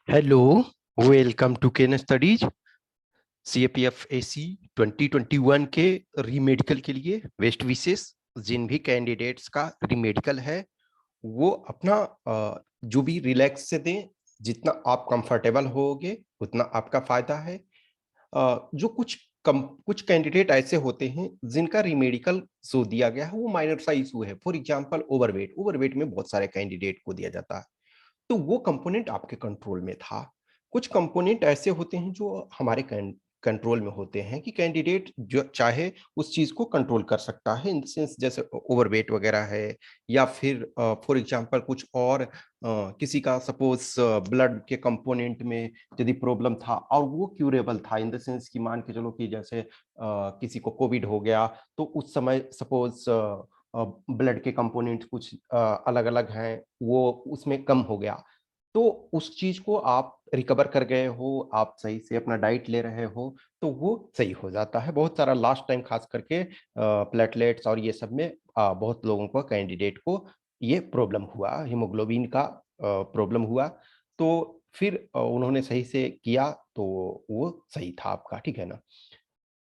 Hello, welcome to Ken Studies. CAPF AC 2021 के re-medical के लिए वेस्ट विशेष जिन भी कैंडिडेट्स का रीमेडिकल है वो अपना जो भी रिलैक्स से दें, जितना आप कंफर्टेबल होगे उतना आपका फायदा है। जो कुछ कैंडिडेट ऐसे होते हैं जिनका रीमेडिकल जो दिया गया है वो माइनर सा इशू है। फॉर एग्जांपल ओवरवेट, ओवरवेट में बहुत सारे कैंडिडेट को दिया जाता है, तो वो कंपोनेंट आपके कंट्रोल में था। कुछ कंपोनेंट ऐसे होते हैं जो हमारे कंट्रोल में होते हैं कि कैंडिडेट जो चाहे उस चीज को कंट्रोल कर सकता है, इन सेंस जैसे ओवरवेट वगैरह है, या फिर फॉर एग्जांपल कुछ और किसी का सपोज ब्लड के कंपोनेंट में यदि प्रॉब्लम था और वो क्यूरेबल था, इन द सेंस कि मान के चलो कि जैसे किसी को कोविड हो गया तो उस समय सपोज ब्लड के कंपोनेंट कुछ अलग अलग हैं, वो उसमें कम हो गया, तो उस चीज को आप रिकवर कर गए हो, आप सही से अपना डाइट ले रहे हो, तो वो सही हो जाता है। बहुत सारा लास्ट टाइम खास करके प्लेटलेट्स और ये सब में बहुत लोगों को कैंडिडेट को ये प्रॉब्लम हुआ, हीमोग्लोबिन का प्रॉब्लम हुआ, तो फिर उन्होंने सही से किया तो वो सही था आपका, ठीक है ना।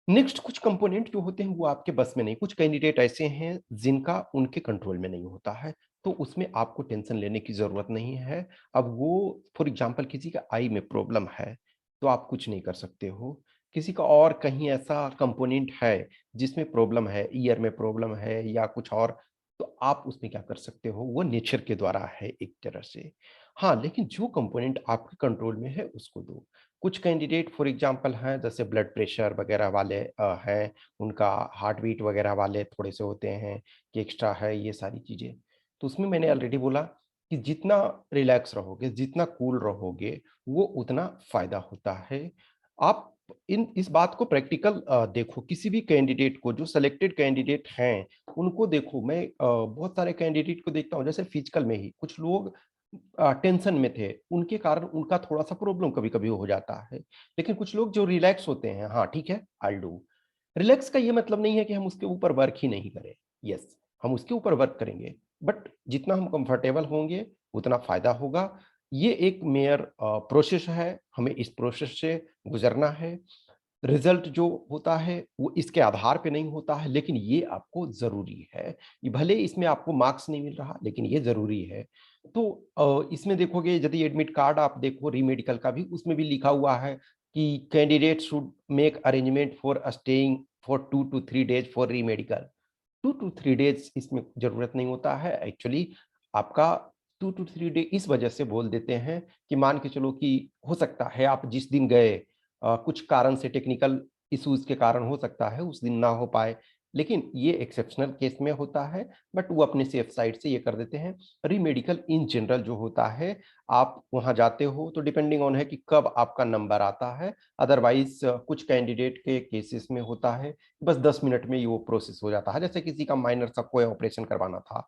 नेक्स्ट कुछ कंपोनेंट जो होते हैं वो आपके बस में नहीं, कुछ कैंडिडेट ऐसे हैं जिनका उनके कंट्रोल में नहीं होता है, तो उसमें आपको टेंशन लेने की जरूरत नहीं है। अब वो फॉर एग्जांपल किसी का आई में प्रॉब्लम है तो आप कुछ नहीं कर सकते हो, किसी का और कहीं ऐसा कंपोनेंट है जिसमें प्रॉब्लम है, ईयर में प्रॉब्लम है या कुछ और, तो आप उसमें क्या कर सकते हो, वो नेचर के द्वारा है एक तरह से। हाँ, लेकिन जो कंपोनेंट आपके कंट्रोल में है उसको दो। कुछ कैंडिडेट फॉर एग्जांपल हैं जैसे ब्लड प्रेशर वगैरह वाले हैं, उनका हार्ट बीट वगैरह वाले थोड़े से होते हैं कि एक्स्ट्रा है ये सारी चीज़ें। तो उसमें मैंने ऑलरेडी बोला कि जितना रिलैक्स रहोगे, जितना कूल रहोगे, वो उतना फ़ायदा होता है। आप इन इस बात को प्रैक्टिकल देखो, किसी भी कैंडिडेट को जो सेलेक्टेड कैंडिडेट हैं, उनको देखो। मैं बहुत सारे कैंडिडेट को देखता हूँ जैसे फिजिकल में ही कुछ लोग टेंशन में थे, उनके कारण उनका थोड़ा-सा प्रॉब्लम कभी-कभी हो जाता है। लेकिन कुछ लोग जो रिलैक्स होते हैं, हाँ, ठीक है, आई विल डू। रिलैक्स का ये मतलब नहीं है कि हम उसके ऊपर वर्क ही नहीं करें। यस, हम उसके ऊपर वर्क करेंगे, बट जितना हम कंफर्टेबल होंगे, उतना फ़ायदा होगा। ये एक मेयर प्रोसेस है, हमें इस प्रोसेस से गुज़रना है। रिज़ल्ट जो होता है, वो इसके आधार पे नहीं होता है, लेकिन ये आपको ज़रूरी है। ये भले इसमें आपको मार्क्स नहीं मिल रहा, लेकिन ये ज़रूरी है। तो इसमें देखोगे यदि एडमिट कार्ड आप देखो री-मेडिकल का भी, उसमें भी लिखा हुआ है कि candidate should make arrangement for staying for 2 to 3 days for remedical. 2 to 3 days इसमें ज़रूरत नहीं होता है। एक्चुअली आपका 2 टू 3 डे इस वजह से बोल देते हैं कि मान के चलो कि हो सकता है आप जिस दिन गए कुछ कारण से, टेक्निकल इश्यूज़ के कारण हो सकता है उस दिन ना हो पाए। लेकिन ये एक्सेप्शनल केस में होता है, बट वो अपने सेफ साइड से ये कर देते हैं। री-मेडिकल इन जनरल जो होता है, आप वहाँ जाते हो तो डिपेंडिंग ऑन है कि कब आपका नंबर आता है। अदरवाइज़ कुछ कैंडिडेट के केसेस में होता है बस 10 मिनट में ये वो प्रोसेस हो जाता है। जैसे किसी का माइनर सा कोई ऑपरेशन करवाना था,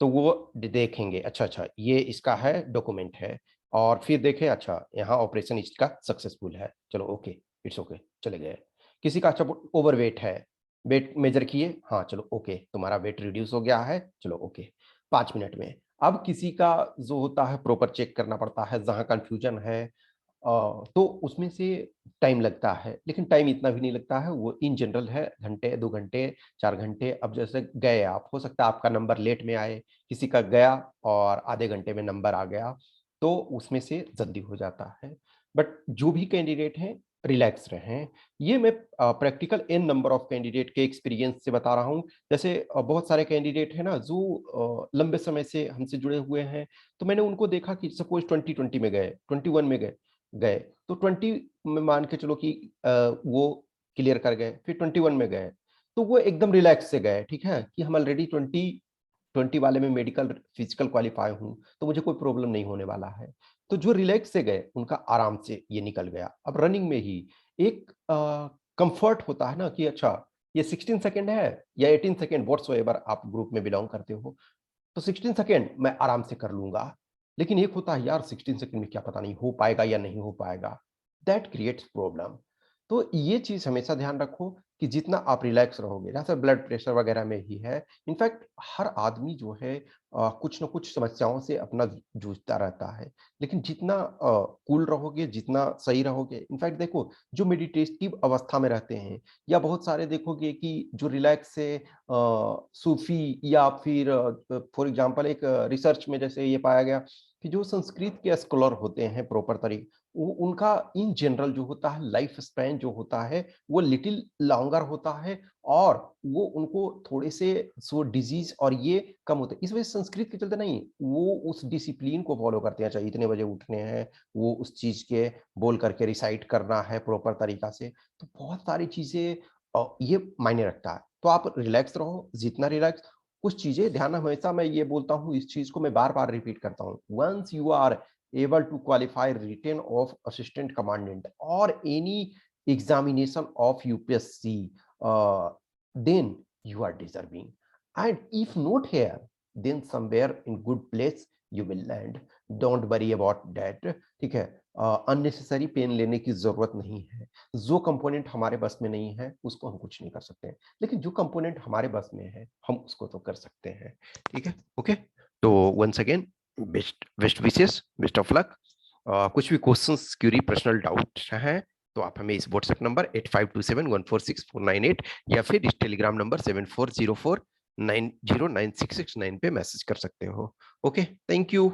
तो वो देखेंगे अच्छा ये इसका है, डॉक्यूमेंट है, और फिर देखें अच्छा यहाँ ऑपरेशन इसका सक्सेसफुल है, चलो ओके, इट्स ओके, चले गए। किसी का अच्छा ओवरवेट है, वेट मेजर किए, हाँ चलो ओके, तुम्हारा वेट रिड्यूस हो गया है, चलो ओके, 5 मिनट में। अब किसी का जो होता है प्रॉपर चेक करना पड़ता है, जहाँ कंफ्यूजन है तो उसमें से टाइम लगता है, लेकिन टाइम इतना भी नहीं लगता है, वो इन जनरल है घंटे, 2 घंटे, 4 घंटे। अब जैसे गए आप, हो सकता है आपका नंबर लेट में आए, किसी का गया और आधे घंटे में नंबर आ गया, तो उसमें से जल्दी हो जाता है। बट जो भी कैंडिडेट हैं, रिलैक्स रहें। ये मैं practical n number of candidate के एक्सपीरियंस से बता रहा हूँ। जैसे बहुत सारे कैंडिडेट हैं ना जो लंबे समय से हमसे जुड़े हुए हैं, तो मैंने उनको देखा कि सपोज़ 2020 में गए, 21 में गए गए, तो 20 में मान के चलो कि वो क्लियर कर गए, फिर 21 में गए, तो वो एकदम रिलैक्स से गए, ठीक है? कि हम ऑलरेडी 20 वाले में मेडिकल फिजिकल क्वालीफाई हूँ, तो मुझे कोई प्रॉब्लम नहीं होने वाला है। तो जो रिलैक्स से गए, उनका आराम से ये निकल गया। अब रनिंग में ही एक कम्फर्ट होता है ना कि अच्छा, ये 16 सेकंड है या 18 सेकंड, व्हाट्सोएवर आप ग्रुप में बिलॉन्ग करते हो, तो 16 सेकंड मैं आराम से कर लूँगा। लेकिन एक होता है यार 16 सेकंड में क्या पता नहीं हो पाएगा या नहीं हो पाएगा, दैट क्रिएट्स प्रॉब्लम। तो ये चीज़ हमेशा ध्यान रखो कि जितना आप रिलैक्स रहोगे, जैसे ब्लड प्रेशर वगैरह में ही है, इनफैक्ट हर आदमी जो है कुछ ना कुछ समस्याओं से अपना जूझता रहता है। लेकिन जितना कूल रहोगे, जितना सही रहोगे, इनफैक्ट देखो जो मेडिटेटिव अवस्था में रहते हैं या बहुत सारे देखोगे कि जो रिलैक्स से सूफी या फिर फॉर एग्जांपल एक रिसर्च में जैसे ये पाया गया कि जो संस्कृत के स्कॉलर होते हैं प्रॉपर तरीके, वो उनका इन जनरल जो होता है लाइफ स्पैन जो होता है वो लिटिल लॉन्गर होता है और वो उनको थोड़े से सो डिजीज और ये कम होते हैं। इस वजह से संस्कृत के चलते नहीं, वो उस डिसिप्लिन को फॉलो करते हैं, चाहे इतने बजे उठने हैं, वो उस चीज के बोल करके रिसाइट करना है प्रॉपर तरीका से। तो बहुत सारी चीजें ये मायने रखता है। तो आप रिलैक्स रहो, जितना रिलैक्स, कुछ चीजें ध्यान, हमेशा मैं ये बोलता हूँ, इस चीज को मैं बार बार रिपीट करता हूँ, once you are able to qualify written of assistant commandant or any examination of UPSC, then you are deserving. And if not here, then somewhere in good place you will land. Don't worry about that. ठीक है, unnecessary pen लेने की जरूरत नहीं है। जो component हमारे बस में नहीं है उसको हम कुछ नहीं कर सकते हैं, लेकिन जो कंपोनेंट हमारे बस में है हम उसको तो कर सकते हैं। ठीक है, ओके। तो once again best best wishes, best of luck. कुछ भी क्वेश्चंस, क्यूरी, पर्सनल डाउट हैं तो आप हमें इस व्हाट्सएप नंबर 8527146498 या फिर इस टेलीग्राम नंबर 7404909669 पे मैसेज कर सकते हो। Okay, thank you.